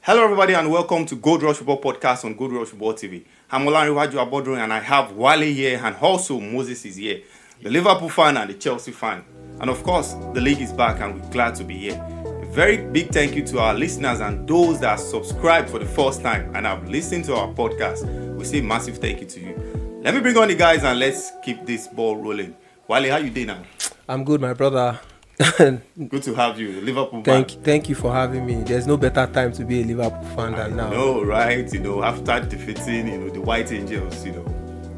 Hello, everybody, and welcome to Gold Rush Football Podcast on Gold Rush Football TV. I'm Olaniwaju Abodron, and I have Wale here, and also Moses is here, the Liverpool fan and the Chelsea fan. And of course, the league is back, and we're glad to be here. A very big thank you to our listeners and those that subscribed for the first time and have listened to our podcast. We say massive thank you to you. Let me bring on the guys, and let's keep this ball rolling. Wale, how you doing now? I'm good, my brother. Good to have you, Liverpool fan. Thank you for having me. There's no better time to be a Liverpool fan than now. No, right? After defeating, the White Angels,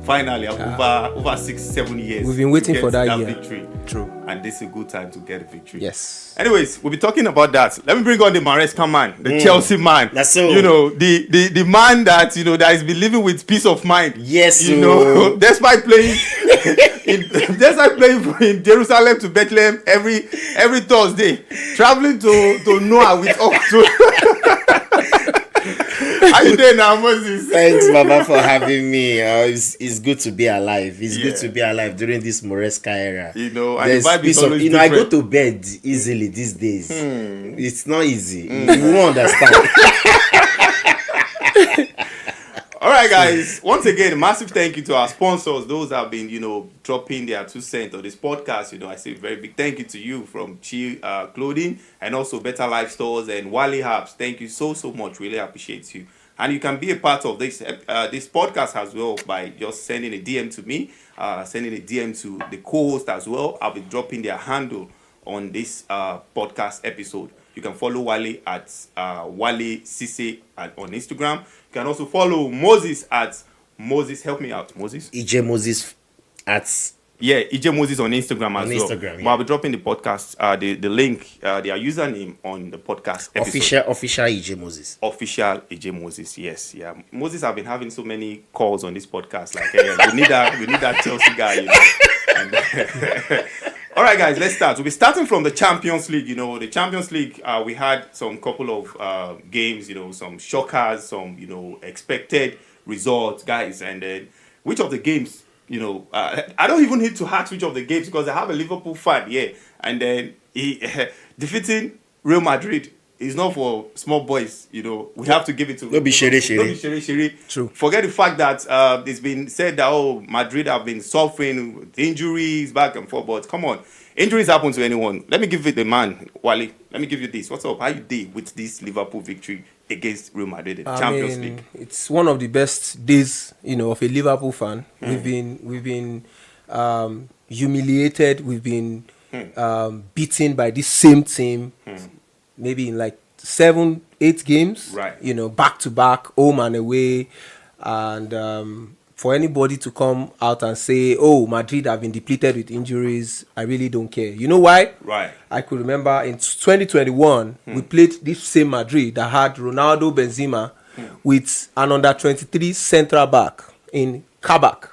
finally, over 6-7 years. We've been waiting for that year. Victory. True. And this is a good time to get a victory. Yes. Anyways, we'll be talking about that. Let me bring on the Maresca man, the Chelsea man. That's so. The man that that has been living with peace of mind. Yes. Despite playing in Jerusalem to Bethlehem every Thursday, traveling to Noah with up to. How you doing now, Moses? Thanks, Baba, for having me. It's good to be alive. It's good to be alive during this Moresca era. And the vibe is always different. I go to bed easily these days. It's not easy. You won't understand. All right, guys. Once again, massive thank you to our sponsors. Those have been, dropping their 2 cents on this podcast. I say very big thank you to you from Chill Clothing and also Better Life Stores and Wally Hubs. Thank you so much. Really appreciate you. And you can be a part of this podcast as well by just sending a DM to me, sending a DM to the co-host as well. I'll be dropping their handle on this podcast episode. You can follow Wale at Wale Cisse on Instagram. You can also follow Moses at Moses. Help me out, Moses. EJ Moses at EJ Moses on Instagram as well. Instagram, But I'll be dropping the podcast, the link, their username on the podcast episode. Official EJ Moses. Official EJ Moses, yes, yeah. Moses have been having so many calls on this podcast. Like, we need that Chelsea guy, And, all right, guys, let's start. We'll be starting from the Champions League. The Champions League, we had some couple of games, some shockers, some, expected results, guys. And then which of the games, I don't even need to ask which of the games because I have a Liverpool fan, And then defeating Real Madrid is not for small boys, We have to give it to... Don't be shere. True. Forget the fact that it's been said that, Madrid have been suffering with injuries back and forth. But come on, injuries happen to anyone. Let me give it the man, Wale. Let me give you this. What's up? How you did with this Liverpool victory against Real Madrid in the Champions League? It's one of the best days, of a Liverpool fan. We've been humiliated. We've been beaten by this same team. Maybe in like 7-8 games, right? Back to back, home and away, and for anybody to come out and say, "Oh, Madrid have been depleted with injuries," I really don't care. You know why? Right. I could remember in 2021 we played this same Madrid that had Ronaldo, Benzema, with an under-23 central back in Kabak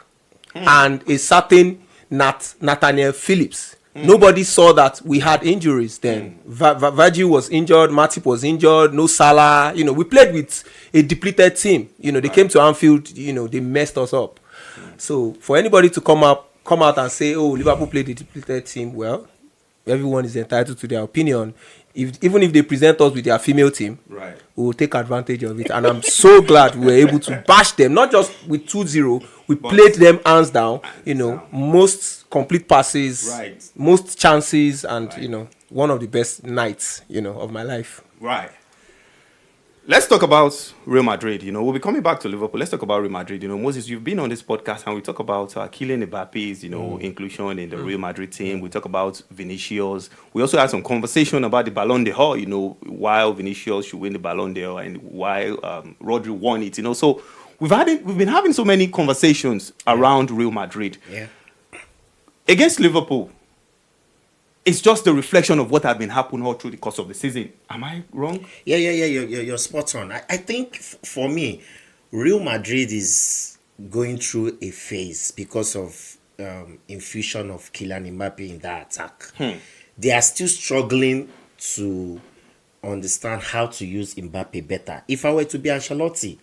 and a certain Nathaniel Phillips. Nobody saw that we had injuries then. Virgil was injured, Matip was injured, no Salah. We played with a depleted team. They came to Anfield, they messed us up. So for anybody to come out and say, "Oh, Liverpool played a depleted team," well, everyone is entitled to their opinion. Even if they present us with their female team, right, we will take advantage of it. And I'm so glad we were able to bash them, not just with 2-0. We played them hands down, most complete passes, right, most chances, and, one of the best nights, of my life. Right. Let's talk about Real Madrid. We'll be coming back to Liverpool. Let's talk about Real Madrid. Moses, you've been on this podcast and we talk about Kylian Mbappe's, inclusion in the Real Madrid team. We talk about Vinicius. We also had some conversation about the Ballon d'Or, while Vinicius should win the Ballon d'Or and while Rodri won it, So we've been having so many conversations around Real Madrid. Yeah. Against Liverpool, it's just a reflection of what had been happening all through the course of the season. Am I wrong? Yeah. You're spot on. I think for me, Real Madrid is going through a phase because of infusion of Kylian Mbappe in that attack. They are still struggling to understand how to use Mbappe better. If I were to be Ancelotti,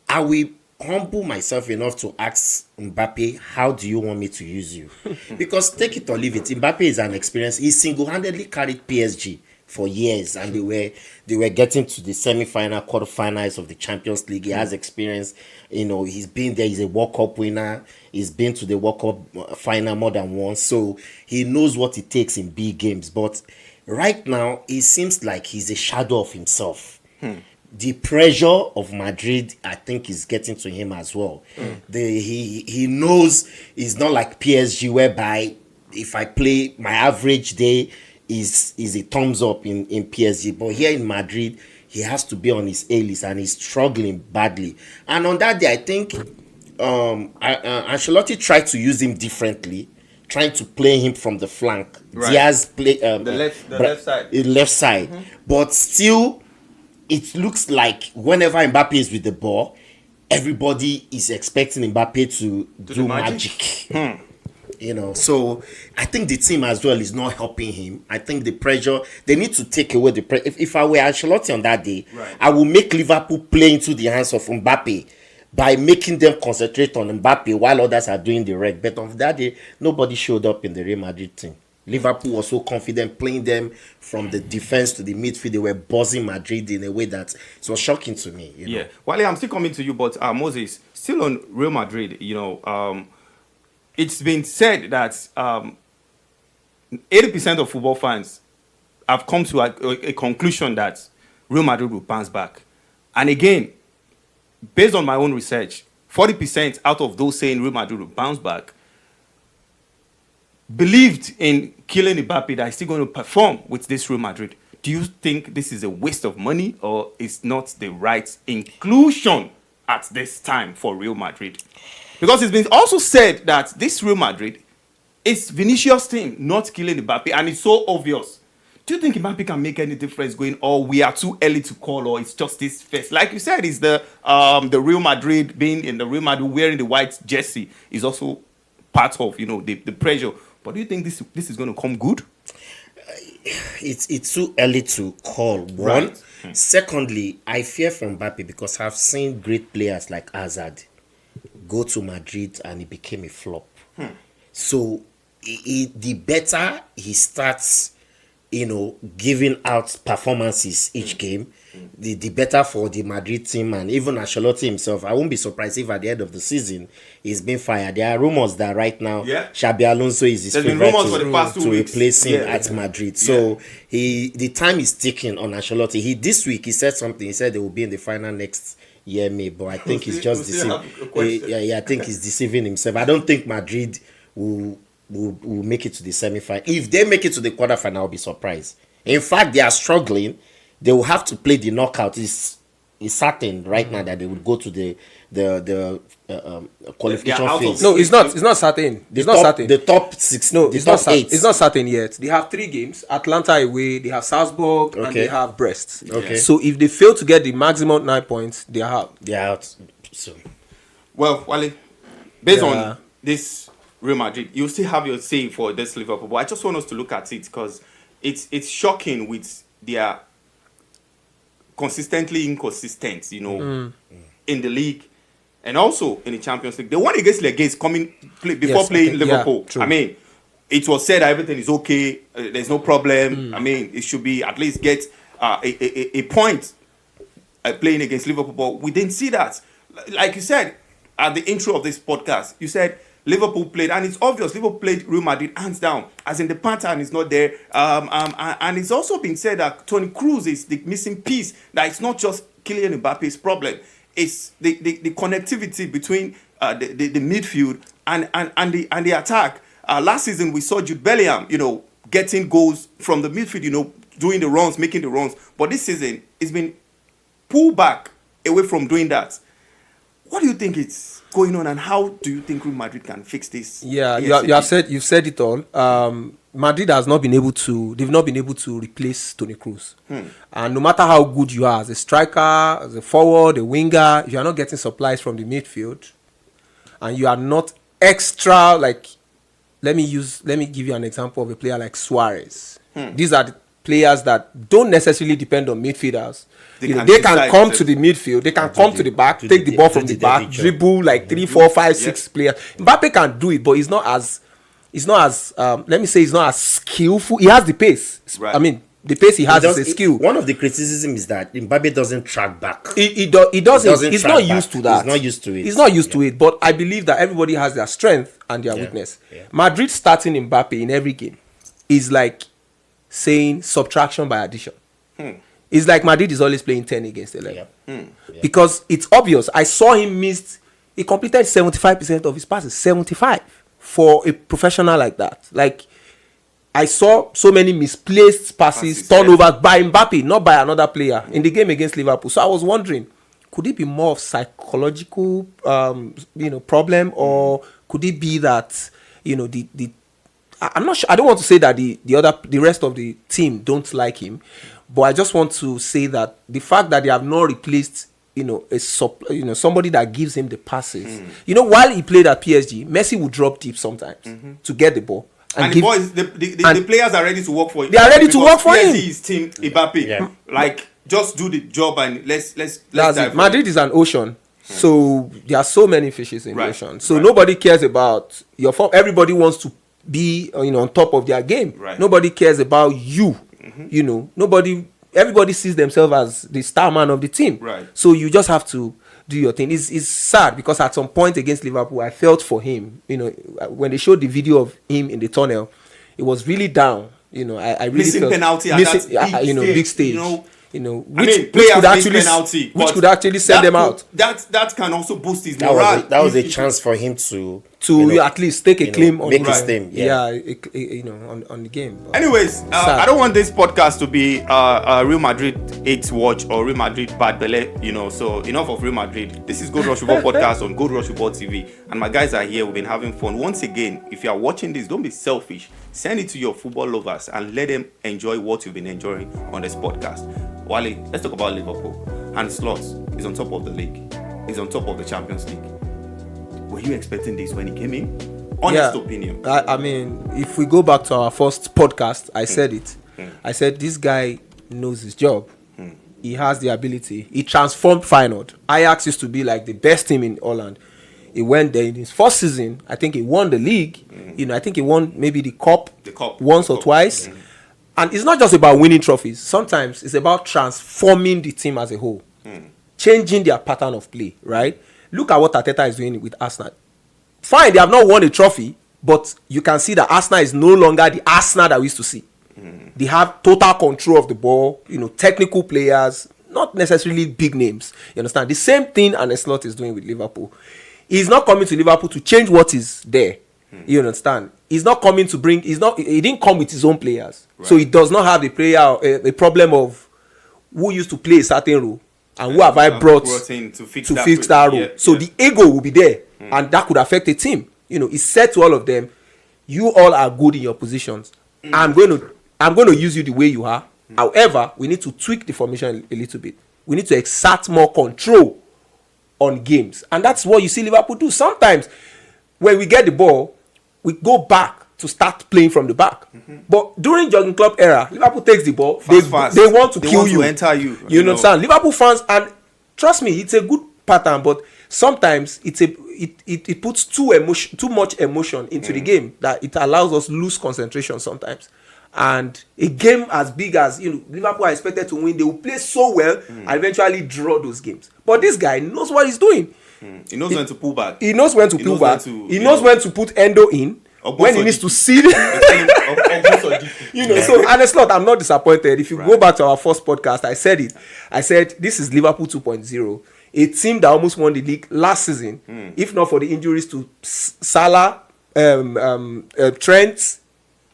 I will humble myself enough to ask Mbappe, how do you want me to use you? Because take it or leave it, Mbappe is an experience. He single-handedly carried PSG for years, and they were getting to the semi-final, quarterfinals of the Champions League. He has experience. He's been there. He's a World Cup winner. He's been to the World Cup final more than once, so he knows what it takes in big games. But right now, it seems like he's a shadow of himself. The pressure of Madrid, I think, is getting to him as well. He knows it's not like PSG, whereby if I play, my average day is a thumbs up in PSG. But here in Madrid, he has to be on his A-list, and he's struggling badly. And on that day, I think Ancelotti tried to use him differently, trying to play him from the flank. Right. Diaz play the left side. left side, but still, it looks like whenever Mbappe is with the ball, everybody is expecting Mbappe to do magic. So I think the team as well is not helping him. I think the pressure, they need to take away the pressure. If I were Ancelotti on that day, right, I will make Liverpool play into the hands of Mbappe by making them concentrate on Mbappe while others are doing the rest. But on that day, nobody showed up in the Real Madrid team. Liverpool was so confident playing them from the defense to the midfield. They were buzzing Madrid in a way that it was shocking to me. Yeah. Wale, I'm still coming to you, but Moses, still on Real Madrid, it's been said that 80% of football fans have come to a conclusion that Real Madrid will bounce back. And again, based on my own research, 40% out of those saying Real Madrid will bounce back believed in Kylian Mbappe that he's still going to perform with this Real Madrid. Do you think this is a waste of money, or is not the right inclusion at this time for Real Madrid? Because it's been also said that this Real Madrid is Vinicius' team, not Kylian Mbappe, and it's so obvious. Do you think Mbappe can make any difference going, or we are too early to call, or it's just this first? Like you said, it's the Real Madrid, being in the Real Madrid wearing the white jersey is also part of the pressure. But do you think this is going to come good? It's too early to call. One. Right. Secondly, I fear for Mbappe because I've seen great players like Hazard go to Madrid and he became a flop. So the better he starts, giving out performances each game, the better for the Madrid team, and even Ancelotti himself. I won't be surprised if at the end of the season he's been fired. There are rumors that right now Xabi Alonso is his favorite to replace him at Madrid. So the time is ticking on Ancelotti. This week he said something. He said they will be in the final next year, maybe. But I think he's just deceiving. I think he's deceiving himself. I don't think Madrid will make it to the semi-final. If they make it to the quarterfinal, I'll be surprised. In fact, they are struggling. They will have to play the knockout. It's certain right now that they will go to the qualification phase. No, it's not. It's not certain. It's not certain. The top six. No, it's not. It's not certain yet. They have 3 games: Atlanta away, they have Salzburg, and they have Brest. Okay. So if they fail to get the maximum 9 points, they are out. They are out. So, well, Wale, based on this Real Madrid, you still have your say for this Liverpool. But I just want us to look at it because it's shocking with their consistently inconsistent, in the league and also in the Champions League. They won against Legates playing Liverpool. True. I mean, it was said everything is okay. There's no problem. I mean, it should be at least get a point playing against Liverpool. But we didn't see that. Like you said at the intro of this podcast, you said Liverpool played, and it's obvious Liverpool played Real Madrid hands down, as in the pattern is not there. And it's also been said that Toni Kroos is the missing piece. That it's not just Kylian Mbappe's problem. It's the connectivity between the midfield and the attack. Last season we saw Jude Bellingham, getting goals from the midfield, doing the runs, making the runs. But this season it's been pulled back away from doing that. What do you think is going on, and how do you think Real Madrid can fix this? Yeah, you've said it all. Madrid has not been able to. They've not been able to replace Toni Kroos. And no matter how good you are as a striker, as a forward, a winger, if you are not getting supplies from the midfield, and you are not extra, like, let me give you an example of a player like Suarez. These are the players that don't necessarily depend on midfielders. They can come to the midfield, they can come to the back, take the ball from the back, dribble like 3, 4, 5, 6 players. Mbappe can do it, but he's not as let me say he's not as skillful. He has the pace. Right. I mean, the pace he has is a skill. One of the criticism is that Mbappe doesn't track back. He doesn't. He's not used to that. He's not used to it. He's not used to it. But I believe that everybody has their strength and their weakness. Yeah. Madrid starting Mbappe in every game is like saying subtraction by addition. It's like Madrid is always playing 10 against 11. Because it's obvious. I saw him miss. He completed 75% of his passes. 75 for a professional like that. Like, I saw so many misplaced passes turnovers by Mbappe, not by another player in the game against Liverpool. So I was wondering, could it be more of psychological, problem, or could it be that, I'm not sure. I don't want to say that the rest of the team don't like him, but I just want to say that the fact that they have not replaced, somebody that gives him the passes. While he played at PSG, Messi would drop deep sometimes to get the ball. And the boys, the players are ready to work for him. They are ready to work for him. PSG is team Mbappe. Yeah. Like, just do the job and let's That's it. Madrid is an ocean. So there are so many fishes in the ocean. So Right. nobody cares about your form. Everybody wants to be on top of their game. Right. Nobody cares about you. Everybody sees themselves as the star man of the team. Right. So you just have to do your thing. It's sad because at some point against Liverpool, I felt for him. When they showed the video of him in the tunnel, it was really down. I really Missing felt penalty at that big stage. Which could actually send them out. That can also boost his That morale. was a chance for him to at least take a claim on make his his name. on the game. Anyways, I don't want this podcast to be a Real Madrid 8 watch or Real Madrid bad belly, so enough of Real Madrid. This is Gold Rush Report podcast on Gold Rush Report TV, and my guys are here. We've been having fun. Once again, if you are watching this, don't be selfish. Send it to your football lovers and let them enjoy what you've been enjoying on this podcast. Wale, let's talk about Liverpool. And Slots is on top of the league. He's on top of the Champions League. Were you expecting this when he came in? Honest opinion. I mean, if we go back to our first podcast, I said it. I said this guy knows his job. He has the ability. He transformed Feyenoord. Ajax used to be like the best team in Holland. He went there in his first season. I think he won the league. I think he won maybe the cup once or twice. And it's not just about winning trophies. Sometimes it's about transforming the team as a whole. Changing their pattern of play, right? Look at what Arteta is doing with Arsenal. Fine, they have not won a trophy, but you can see that Arsenal is no longer the Arsenal that we used to see. They have total control of the ball, technical players, not necessarily big names. You understand? The same thing Arne Slot is doing with Liverpool. He's not coming to Liverpool to change what is there. You understand? He's not coming to bring. He didn't come with his own players, so he does not have a problem of who used to play a certain role and who have I brought in to fix that role. So the ego will be there, and that could affect a team. He said to all of them, "You all are good in your positions. I'm going to use you the way you are. However, we need to tweak the formation a little bit. We need to exert more control on games, and that's what you see Liverpool do sometimes. When we get the ball, we go back to start playing from the back. But during Jurgen Klopp era, Liverpool takes the ball. Fast. They want to kill you. To enter you. You understand? Liverpool fans, and trust me, it's a good pattern, but sometimes it puts too much emotion into the game that it allows us lose concentration sometimes. And a game as big as Liverpool are expected to win, they will play so well and eventually draw those games. But this guy knows what he's doing. He knows when to pull back. He knows when to pull back. He knows when to put Endo in. When he needs to seal. So and it's not. I'm not disappointed. If you go back to our first podcast, I said it. I said this is Liverpool 2.0, a team that almost won the league last season, if not for the injuries to Salah, Trent,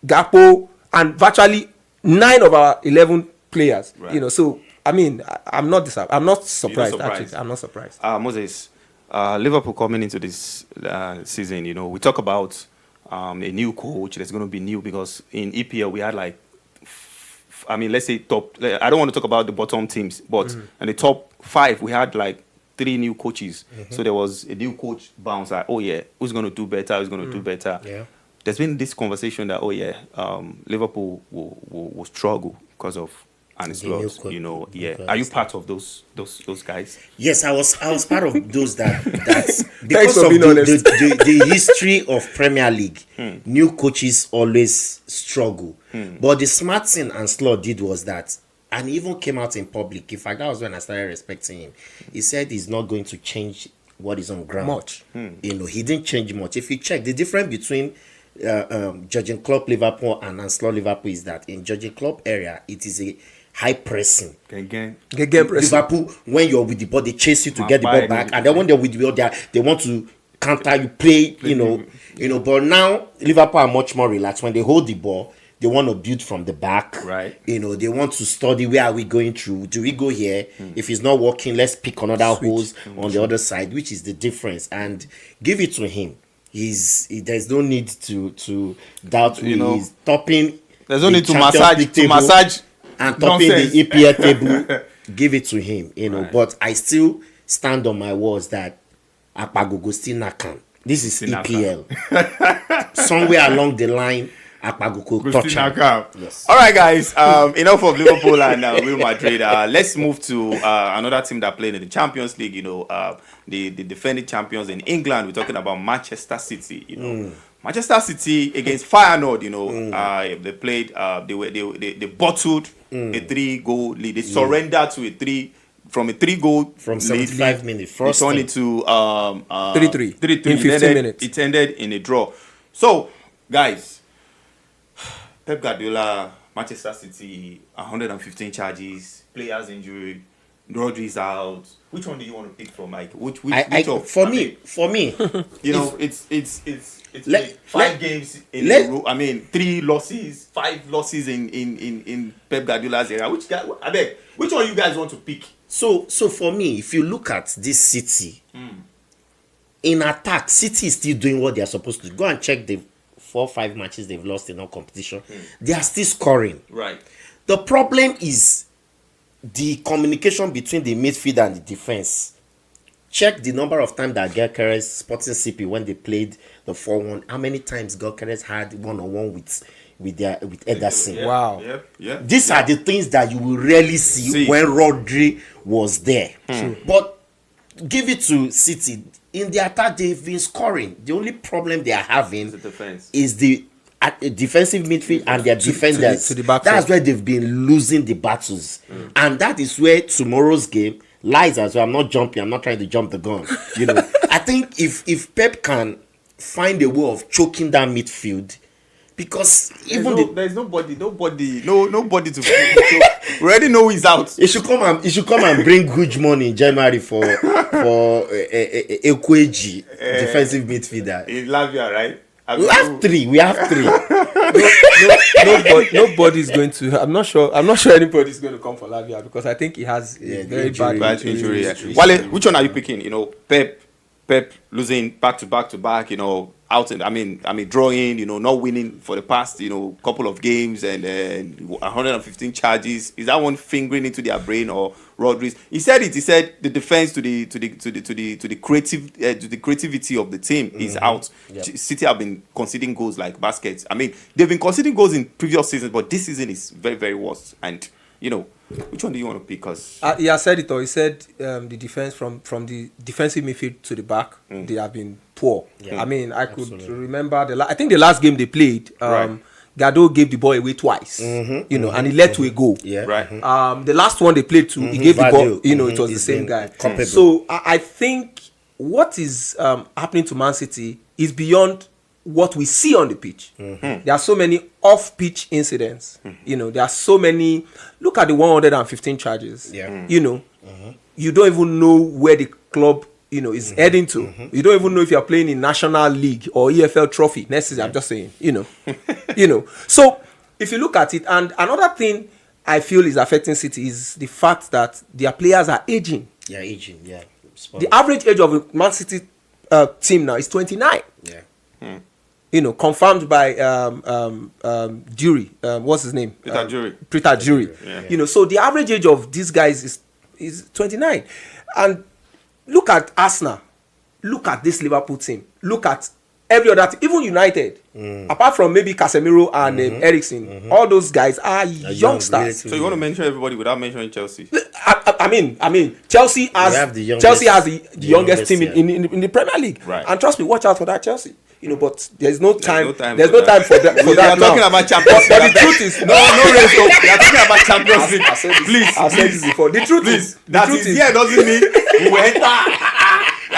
Gakpo, and virtually 9 of our 11 players. Right. So I mean, I'm not surprised. Actually, I'm not surprised. Moses, Liverpool coming into this season, we talk about a new coach that's going to be new because in EPL we had let's say top. I don't want to talk about the bottom teams, but in the top 5 we had 3 new coaches. So there was a new coach bounce who's going to do better? Who's going to do better? Yeah. There's been this conversation that Liverpool will struggle because of and his The new lot. coach. You know, New yeah. coach. Are you part of those guys? Yes, I was part of those that Thanks because for of being honest. the history of Premier League, new coaches always struggle. But the smart thing and Slot did was that, and he even came out in public. In fact, that was when I started respecting him. He said he's not going to change what is on ground. Much. You know, he didn't change much. If you check the difference between Jurgen Klopp Liverpool and Slot Liverpool is that in Jurgen Klopp area, it is a high pressing. Again. Get pressing. Liverpool, when you're with the ball, they chase you to get the Mbappe, ball back, and then when they're with the ball, they want to counter you, play, you know. But now Liverpool are much more relaxed. When they hold the ball, they want to build from the back. Right. You know, they want to study where are we going through. Do we go here? If it's not working, let's pick another hose on the other side, which is the difference. And give it to him. There's no need to doubt who You know, he's topping. There's no the need to Champions League table massage and topping nonsense. the EPL table. Give it to him, you know. Right. But I still stand on my words that Akpagogo still Nakan. This is Still EPL. Somewhere along the line, Akpagogo touch him. Yes. All right, guys. Enough of Liverpool and Real Madrid. Let's move to another team that played in the Champions League. You know, the defending champions in England. We're talking about Manchester City. You know, Manchester City against Feyenoord. You know, they played. They bottled a 3-goal lead. They surrendered to a 3-goal From lead. 75 minutes. They First turned thing. into 3-3 3-3 in 15 minutes. It ended in a draw. So, guys, Pep Guardiola, Manchester City, 115 charges, players injured, Rodri's out. Which one do you want to pick from, Mike? Which For me, you know, it's Let- five let- games in let- a row. I mean, 3 losses, 5 losses in Pep Guardiola's era. Which one you guys want to pick? So for me, if you look at this City, in attack, City is still doing what they are supposed to do. Go and check the 4 or 5 matches they've lost in all competition. They are still scoring. Right. The problem is the communication between the midfield and the defense. Check the number of times that Gyökeres, Sporting CP, when they played the 4-1, how many times Gyökeres had one-on-one with Ederson. Wow. Yeah. These are the things that you will rarely see when Rodri was there. But give it to City. In the attack, they've been scoring. The only problem they are having the defense. is the defensive midfield and their defenders. to the back That's foot. where they've been losing the battles. And that is where tomorrow's game lies as well. I'm not jumping. I'm not trying to jump the gun. You know, I think if Pep can find a way of choking that midfield, because There's nobody to we already know he's out. he should come and bring huge money in January for Ekweji, defensive midfielder. In Lavia, right? We have three. Nobody's going to. I'm not sure anybody's going to come for Lavia because I think he has a very bad injury. Yeah. injury. Wale, which one are you picking? You know, Pep losing back to back. You know, out. I mean, drawing. You know, not winning for the past. You know, couple of games and 115 charges. Is that one fingering into their brain or Rodri's? He said it. He said the defense to the creativity of the team is out. Yep. City have been conceding goals like baskets. I mean, they've been conceding goals in previous seasons, but this season is very, very worse. And you know, which one do you want to pick? Because he has said it, or he said the defense from the defensive midfield to the back, they have been poor. Yeah. I mean, I could Absolutely. remember I think the last game they played, Right. Gado gave the ball away twice, you know, and he led to a goal. Yeah. right. The last one they played to, he gave the ball, Value. you know, it was the He's same been guy. culpable. So I think what is happening to Man City is beyond what we see on the pitch. There are so many off-pitch incidents. You know, there are so many. Look at the 115 charges. Yeah. You know, you don't even know where the club, you know, is heading to. You don't even know if you are playing in National League or EFL Trophy next season. I'm just saying, you know, you know. So if you look at it, and another thing I feel is affecting City is the fact that their players are aging. Yeah, aging. Yeah. The average age of a Man City team now is 29. Yeah. You know, confirmed by Jury. What's his name? Peter Jury. Yeah. You know, so the average age of these guys is 29. And look at Arsenal. Look at this Liverpool team. Look at every other team, even United, apart from maybe Casemiro and Eriksen, all those guys are youngsters. So you want to mention everybody without mentioning Chelsea? I mean, Chelsea has the youngest team in the Premier League, right? And trust me, watch out for that Chelsea. But there's no time. There's no time for that. We are talking about Champions League. But the truth is, no race. We are talking about Champions League. Please, I've said this before. The truth is, that is here doesn't mean we will enter.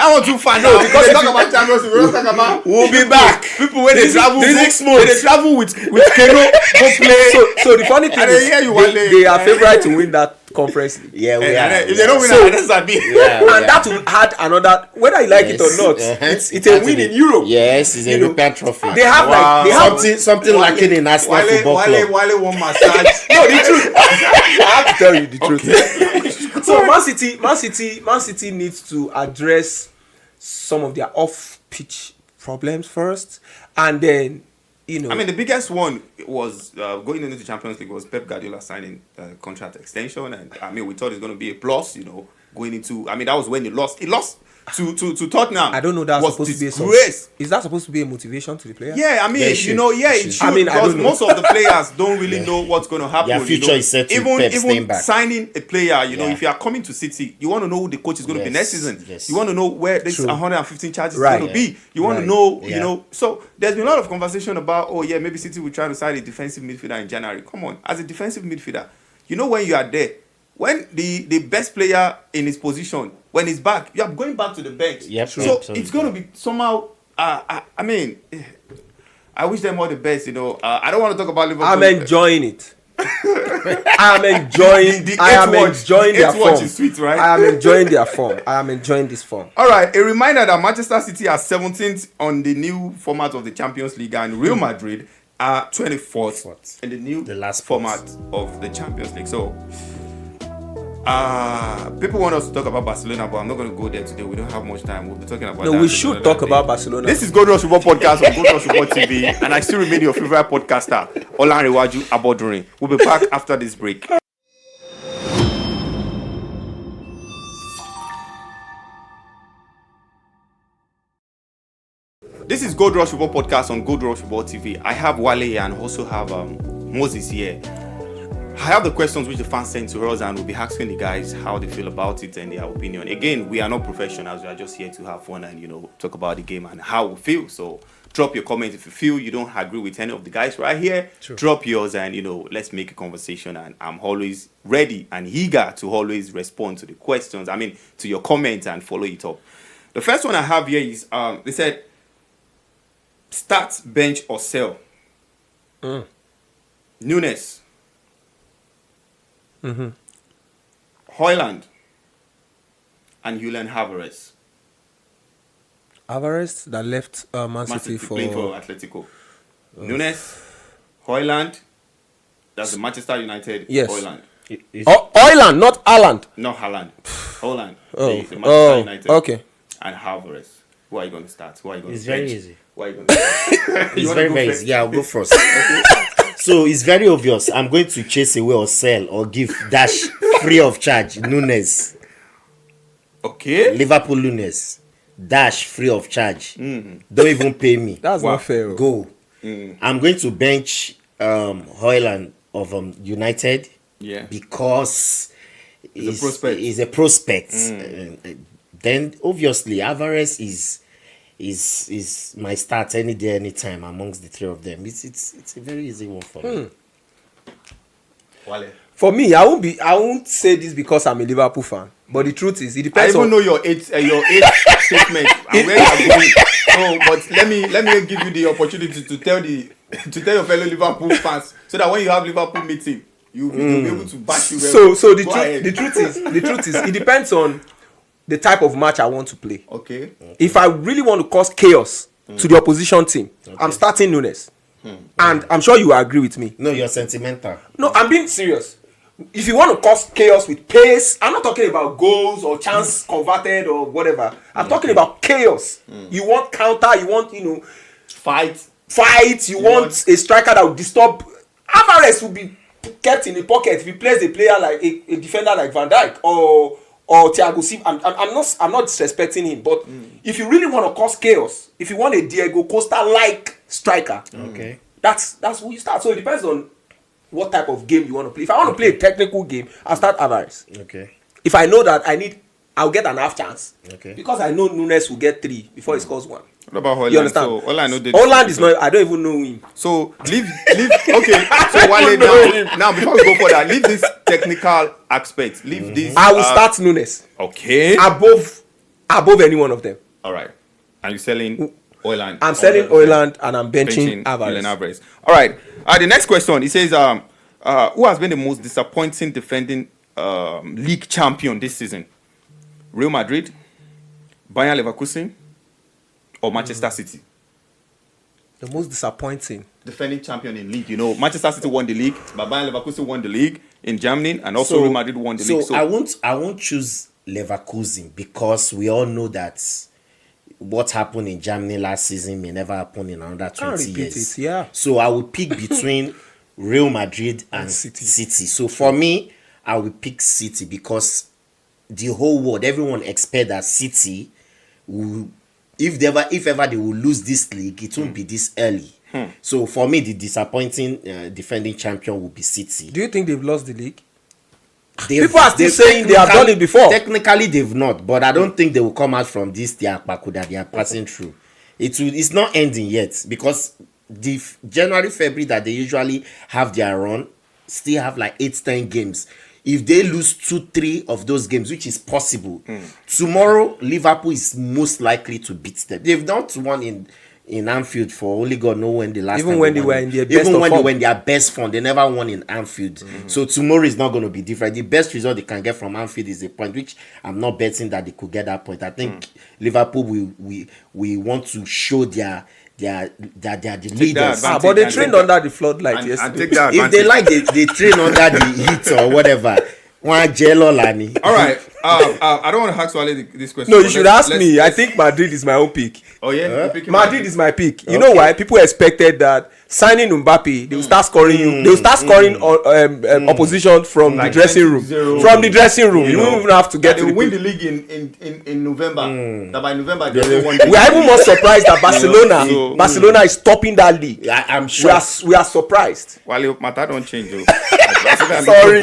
I want to find out because we talk about Champions League. We don't talk about. We'll be back. People when they travel, when they travel with Keno go play. So the funny thing is, they are favourite to win that conference league. Yeah, we are. If they don't win, that's me. And that will add another, whether you like it or not, it's a win in Europe. Yes, it's a European trophy. They have something lacking in Arsenal Football Club. Wale won massage. No, the truth. I have to tell you the truth. So Man City needs to address some of their off-pitch problems first, and then I mean, the biggest one was going into the Champions League was Pep Guardiola signing contract extension, and I mean, we thought it's going to be a plus, going into. I mean, that was when he lost. He lost to Tottenham. I don't know. That's supposed to be a disgrace. Is that supposed to be a motivation to the players? Yeah, I mean, it should. I mean, because most of the players don't really know what's going to happen. Their future is set to Pep staying back. Signing a player, if you are coming to City, you want to know who the coach is going to be next season. Yes. You want to know where this 115 charges is going to be. You want to know, So there's been a lot of conversation about, maybe City will try to sign a defensive midfielder in January. Come on, as a defensive midfielder, when you are there, when the best player in his position, when he's back, you are going back to the bench. Yep, so absolutely. it's going to be somehow. I mean, I wish them all the best. I don't want to talk about Liverpool. I'm enjoying it. I'm enjoying. I am enjoying their form. Is sweet, right? I am enjoying their form. I am enjoying this form. All right. A reminder that Manchester City are 17th on the new format of the Champions League, and Real Madrid are 24th in the last format of the Champions League. So. People want us to talk about Barcelona, but I'm not going to go there today. We don't have much time. We'll be talking about that. No, we should talk about Barcelona. This is Gold Rush Football Podcast on Gold Rush Football TV, and I still remain your favorite podcaster, Olanrewaju Abodurin. We'll be back after this break. This is Gold Rush Football Podcast on Gold Rush Football TV. I have Wale and also have Moses here. I have the questions which the fans sent to us, and we'll be asking the guys how they feel about it and their opinion. Again, we are not professionals. We are just here to have fun and, talk about the game and how we feel. So drop your comments if you feel you don't agree with any of the guys right here. True. Drop yours and, let's make a conversation. And I'm always ready and eager to always respond to the questions. I mean, to your comments and follow it up. The first one I have here is, they said, start, bench, or sell. Nunes. Højlund and Julian Alvarez. Alvarez that left Man City for Atletico. Nunes, Højlund, that's the Manchester United. Yes. Højlund. Højlund, not Haaland. Not Haaland. Højlund. The Manchester United. Okay. And Alvarez. Who are you going to start? Who are you going it's to bench? very easy. Who are you going to It's very easy. Yeah, I'll go first. Okay. So it's very obvious. I'm going to chase away or sell or give dash free of charge. Nunes. Okay. Liverpool Nunes. Dash free of charge. Don't even pay me. That's not fair. Go. I'm going to bench Højlund of United. Yeah. Because he's a prospect. Then obviously Alvarez is my start any day, anytime amongst the three of them. It's a very easy one for me. Wale. For me, I won't say this because I'm a Liverpool fan. But the truth is, it depends. I even know your age statement and where you are going. So, but let me give you the opportunity to tell your fellow Liverpool fans, so that when you have Liverpool meeting, you'll be able to back you. So the truth is, it depends on the type of match I want to play. Okay. If I really want to cause chaos to the opposition team, I'm starting Nunes. And I'm sure you agree with me. No, you're sentimental. No, I'm being serious. If you want to cause chaos with pace, I'm not talking about goals or chance converted or whatever. I'm talking about chaos. You want counter, you want, fight. You want a striker that will disturb. Alvarez will be kept in the pocket if he plays a player like a defender like Van Dijk or or Thiago Silva. I'm not disrespecting him, but if you really want to cause chaos, if you want a Diego Costa-like striker, Okay. that's who you start. So it depends on what type of game you want to play. If I want to play a technical game, I'll start Alvarez. Okay. If I know that I'll get an half chance. Okay. Because I know Nunes will get 3 before he scores 1. What about Holland? You understand? So Holland is not. I don't even know him. So leave. Okay. So Wale, now before we go further, leave this technical aspect. Leave this. I will start Nunes Okay. above any one of them. All right. Are you selling Holland? I'm selling Holland and I'm benching Alvarez. Alvarez. All right. The next question. It says, who has been the most disappointing defending league champion this season? Real Madrid, Bayern Leverkusen, or Manchester City? The most disappointing Defending champion in league. You know, Manchester City won the league, but Bayern Leverkusen won the league in Germany, and also Real Madrid won the league. So I won't choose Leverkusen because we all know that what happened in Germany last season may never happen in another 20 years. Yeah. So I will pick between Real Madrid and City. So for me, I will pick City because the whole world, everyone expect that City will, if ever they will lose this league, it won't be this early. So for me, the disappointing defending champion will be City. Do you think they've lost the league? People are still saying they have done it before. Technically, they've not, but I don't think they will come out from this Akpaku that they are passing through. It's not ending yet because the January, February that they usually have their run still have like 8-10 games. If they lose 2-3 of those games, which is possible, tomorrow Liverpool is most likely to beat them. They've not won in Anfield for only God know when the last Even time when they were in their best even when form. they were in their best form, they never won in Anfield. So tomorrow is not going to be different. The best result they can get from Anfield is a point, which I'm not betting that they could get that point. I think Liverpool will want to show their the leaders. But they trained under the floodlight yesterday. take that If they like, they train under the heat or whatever. One jello lani. All right. I don't want to ask Wale this question. No, you should ask me. I think Madrid is my own pick. Oh yeah, You're picking Madrid is my pick. You know why? People expected that signing Mbappe, they will start scoring you. They will start scoring opposition from the dressing room. 0-0. From the dressing room, you don't even have to get They to will the win pitch. the league in November. That by November they will win. We are even more surprised that Barcelona, So- Barcelona is topping that league. I'm sure. We are surprised. Wale, matter don't change though. Sorry.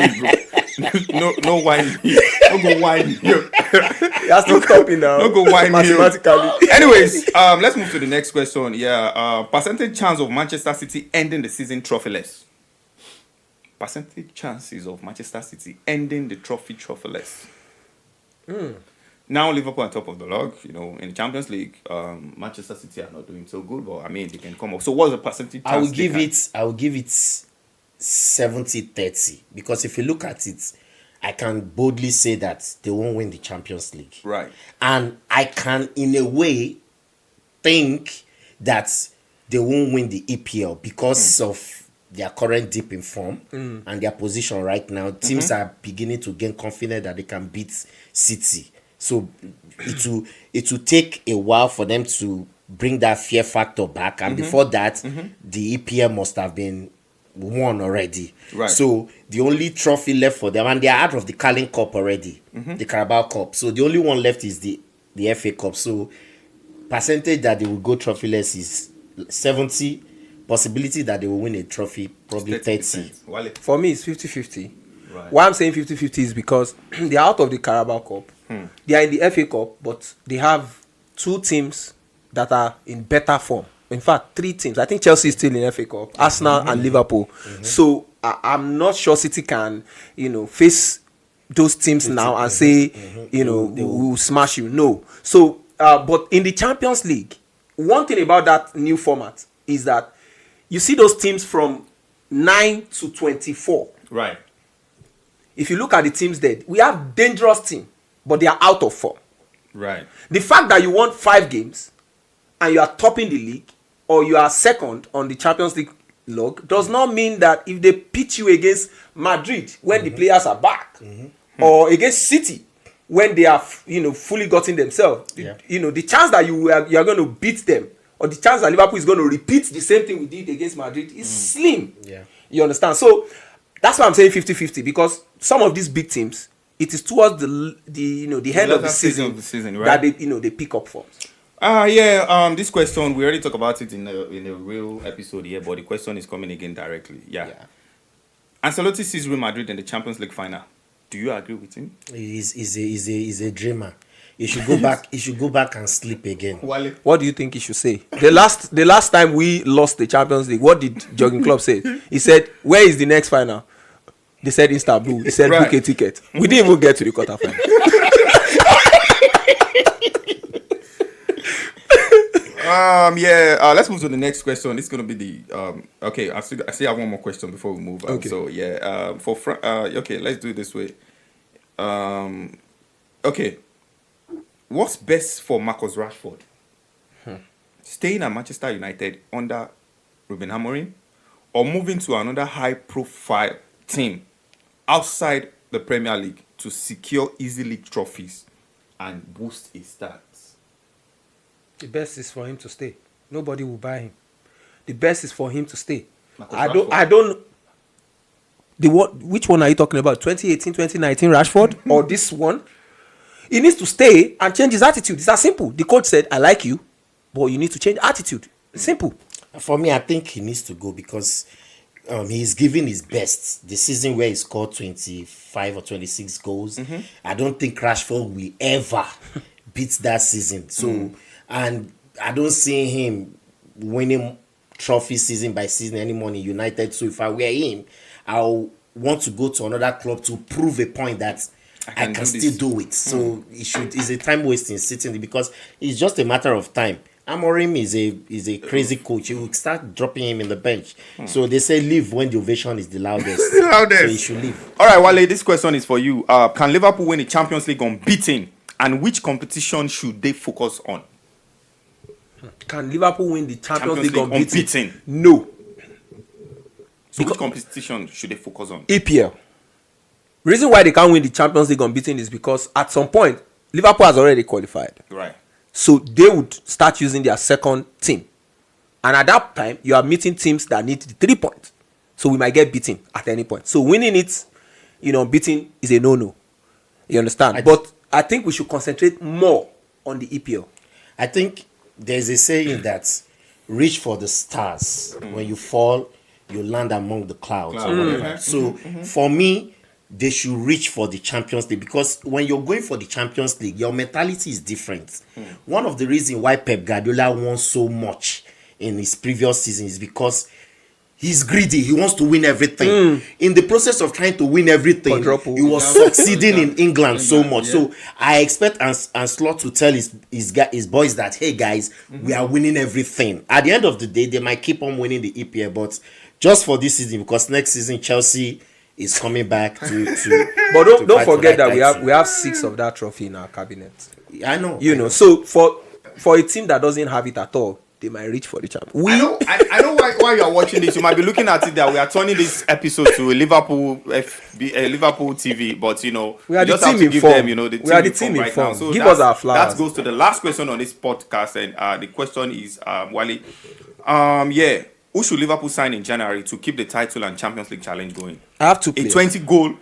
No wine here. No go wine here. We are still topping now. No go wine here. mathematically. Anyways, let's move to the next question. Yeah, percentage chance of Manchester City ending the season trophyless. Percentage chances of Manchester City ending the trophyless. Now Liverpool on top of the log. You know, in the Champions League, Manchester City are not doing so good, but I mean they can come up. So what's the percentage? I will give it 70-30 because if you look at it, I can boldly say that they won't win the Champions League. Right. And I can, in a way, think that they won't win the EPL because of their current dip in form and their position right now. Teams are beginning to gain confidence that they can beat City. So it will take a while for them to bring that fear factor back. And before that, the EPL must have been won already. Right. So the only trophy left for them, and they are out of the Carling Cup already, the Carabao Cup. So the only one left is the FA Cup. So percentage that they will go trophyless is 70. Possibility that they will win a trophy, probably 30. Wale. For me, it's 50-50. Right. Why I'm saying 50-50 is because they are out of the Carabao Cup. They are in the FA Cup, but they have 2 teams that are in better form. In fact, 3 teams. I think Chelsea is still in FA Cup, Arsenal and Liverpool. So I'm not sure City can, face those teams now and say, we will smash you. No. So, but in the Champions League, one thing about that new format is that you see those teams from 9 to 24. Right. If you look at the teams there, we have dangerous team, but they are out of form. Right. The fact that you won 5 games and you are topping the league or you are second on the Champions League log does not mean that if they pitch you against Madrid when the players are back or against City when they are fully gotten themselves, the chance that you are going to beat them or the chance that Liverpool is going to repeat the same thing we did against Madrid is slim. Yeah. You understand? So that's why I'm saying 50-50 because some of these big teams, it is towards the end of the season, right? that they pick up forms. This question we already talked about it in a real episode here, but the question is coming again directly. Yeah. Ancelotti sees Real Madrid in the Champions League final. Do you agree with him? He's a dreamer. He should go back. He should go back and sleep again. Wale. What do you think he should say? The last time we lost the Champions League, what did Jurgen Klopp say? He said, "Where is the next final?" They said Istanbul. He said, "Book a ticket." We didn't even get to the quarterfinal. Let's move to the next question. It's gonna be the okay. I still have one more question before we move on. Okay. So okay, let's do it this way. Okay, what's best for Marcus Rashford? Staying at Manchester United under Ruben Amorim, or moving to another high-profile team outside the Premier League to secure easy league trophies and boost his stats? The best is for him to stay. Nobody will buy him. The best is for him to stay. Marcus I Rashford. don't. Which one are you talking about? 2018, 2019 Rashford or this one? He needs to stay and change his attitude. It's that simple. The coach said, "I like you, but you need to change attitude." It's simple. For me, I think he needs to go because he's giving his best. The season where he scored 25 or 26 goals, I don't think Rashford will ever beat that season. So, and I don't see him winning trophy season by season anymore in United. So if I were him, I'll want to go to another club to prove a point that I can still do it. So it's a time wasting sitting because it's just a matter of time. Amorim is a crazy coach. He will start dropping him in the bench. So they say leave when the ovation is the loudest. So he should leave. All right, Wale, this question is for you. Can Liverpool win the Champions League unbeaten? And which competition should they focus on? Can Liverpool win the Champions League unbeaten? unbeaten? No. So which competition should they focus on? EPL. Reason why they can't win the Champions League unbeaten is because at some point Liverpool has already qualified. Right. So they would start using their second team. And at that time, you are meeting teams that need the 3 points. So we might get beaten at any point. So winning it, beating is a no-no. You understand? But I think we should concentrate more on the EPL. I think there's a saying that reach for the stars. When you fall, you land among the clouds. Or whatever. So for me, they should reach for the Champions League because when you're going for the Champions League, your mentality is different. One of the reasons why Pep Guardiola won so much in his previous season is because he's greedy. He wants to win everything. In the process of trying to win everything, he was succeeding in England so much. So I expect Ancelotti to tell his boys that, hey guys, we are winning everything. At the end of the day, they might keep on winning the EPL, but just for this season, because next season Chelsea is coming back to but don't forget that we have 6 of that trophy in our cabinet. I know. So for a team that doesn't have it at all, they might reach for the champion. I know why you are watching this. You might be looking at it that we are turning this episode to a Liverpool TV, but we are just the have team to give informed. them, We are the team right now. informed. So Give us our flowers. That goes to the last question on this podcast, and the question is, Wale, who should Liverpool sign in January to keep the title and Champions League challenge going? I have to A play. 20-goal,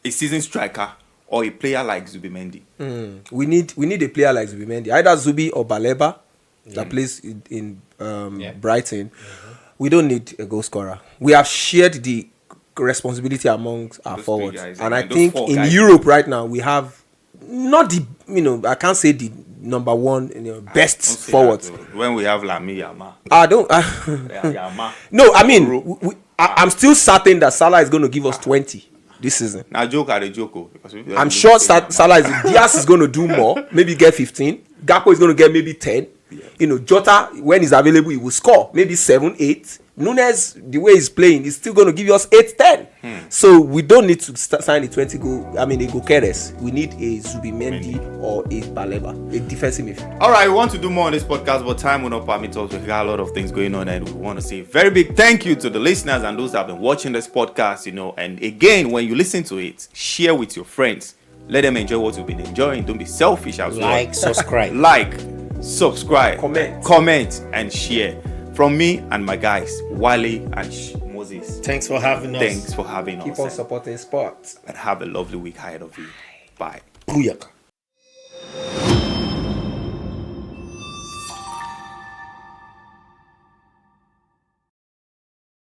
a season striker, or a player like Zubimendi. We need a player like Zubimendi, either Zubi or Baleba that plays in Brighton. We don't need a goal scorer. We have shared the responsibility amongst our Those forwards, three guys, and I I mean, think those 4 in guys. Europe right now we have not the I can't say the number one best forwards. When we have Lami Yama. I don't. Yama. No, I mean I'm still certain that Salah is going to give us 20 this season. Now joke at a joke. I'm sure Salah Diaz is going to do more, maybe get 15. Gakpo is going to get maybe 10. Jota, when he's available, he will score maybe 7, 8. Nunes, the way he's playing, is still going to give us 8, 10. So we don't need to sign a 20 goal. I mean, a Gokeres. We need a Zubimendi or a Baleba, a defensive midfielder. All right, we want to do more on this podcast, but time will not permit us. We got a lot of things going on, and we want to say a very big thank you to the listeners and those that have been watching this podcast. And again, when you listen to it, share with your friends. Let them enjoy what you've been enjoying. Don't be selfish as well. Subscribe, comment, and share. From me and my guys, Wale and Moses. Thanks for having us. Thanks for having us. Keep on supporting sports. And have a lovely week ahead of you. Bye. Booyaka.